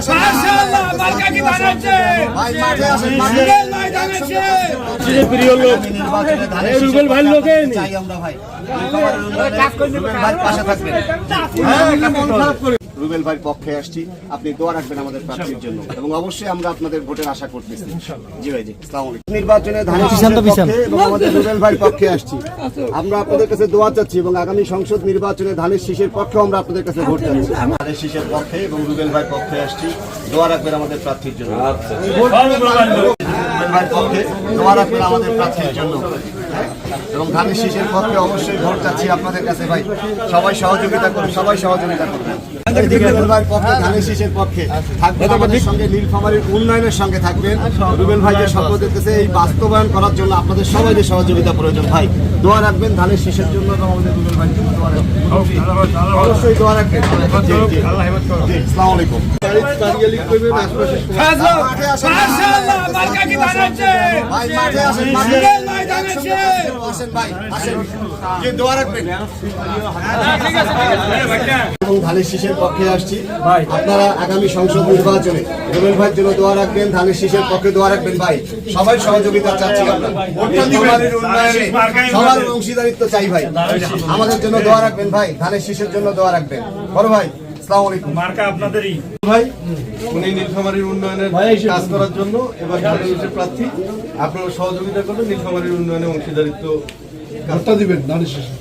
আসেন। মাশাআল্লাহ মার্কা কি বানাচ্ছে ভাই মাঠে আসেন, মাঠে। রুবেল ভাই দাঁড়াচ্ছে প্রিয় লোক নির্বাচনে ধানের রুবেল শীষের ভাই পক্ষে লোকেই চাই আমরা ভাই। রুবেল ভাই পাশে থাকবেন। রুবেল ভাইয়ের পক্ষে আসছি, আপনি দোয়া রাখবেন আমাদের প্রার্থীর জন্য এবং অবশ্যই আমরা আপনাদের ভোটের আশা করতেছি। জি ভাই, জি আসসালামু আলাইকুম। নির্বাচনে ধানের শীষের পক্ষে এবং আমাদের রুবেল ভাইয়ের পক্ষে আসছি, আমরা আপনাদের কাছে দোয়া চাচ্ছি এবং আগামী সংসদ নির্বাচনে ধানের শীষের পক্ষে আমরা আপনাদের কাছে ভোট চাচ্ছি। ধানের শীষের পক্ষে এবং রুবেল ভাইয়ের পক্ষে আসছি, দোয়া রাখবেন আমাদের প্রার্থীর জন্য। রুবেল ভাইয়ের পক্ষে দোয়া রাখবেন আমাদের প্রার্থীর জন্য এবং ধানের শীষের পক্ষে অবশ্যই ভোট চাচ্ছি আপনাদের কাছে ভাই। সবাই সহযোগিতা করুন, সবাই সহযোগিতা করবেন। রুবেল ভাইয়ের পক্ষে, ধানের শীষের পক্ষে থাকবেন আমাদের সঙ্গে, নীলফামারীর উন্নয়নের সঙ্গে থাকবেন। রুবেল ভাই যে স্বপ্ন দেখতেছে এই বাস্তবায়ন করার জন্য আপনাদের সবাইকে সহযোগিতা প্রয়োজন ভাই। দোয়া রাখবেন ধানের শীষের জন্য এবং আমাদের রুবেল ভাইয়ের জন্য দোয়া রাখবেন, অবশ্যই দোয়া রাখবেন। জি, জি, জি, আসসালামু আলাইকুম। মাশাআল্লাহ মার্কা কি বানাচ্ছে ভাই মাঠে আসেন, মাঠে। রুবেল ভাই দাঁড়াচ্ছে আসেন ভাই, আসেন। জি, দোয়া রাখবেন। এবং ধানের শীষের পক্ষে আসছি ভাই, আপনারা আগামী সংসদ নির্বাচনে রুবেল ভাইয়ের জন্য দোয়া রাখবেন, ধানের শীষের পক্ষে দোয়া রাখবেন ভাই। সবাই সহযোগিতা চাচ্ছি আমরা, নীলফামারীর উন্নয়নে সবার অংশীদারিত্ব চাই ভাই। আমাদের জন্য দোয়া রাখবেন ভাই, ধানের শীষের জন্য দোয়া রাখবেন। বড় ভাই আসসালামু আলাইকুম। মার্কা আপনাদেরই ভাই উনি নীলফামারীর উন্নয়নের কাজ করার জন্য এবার ধানের শীষের প্রার্থী, আপনারা সহযোগিতা করবেন, নীলফামারীর উন্নয়নে অংশীদারিত্ব ভোটটা দিবেন ধানের শীষে।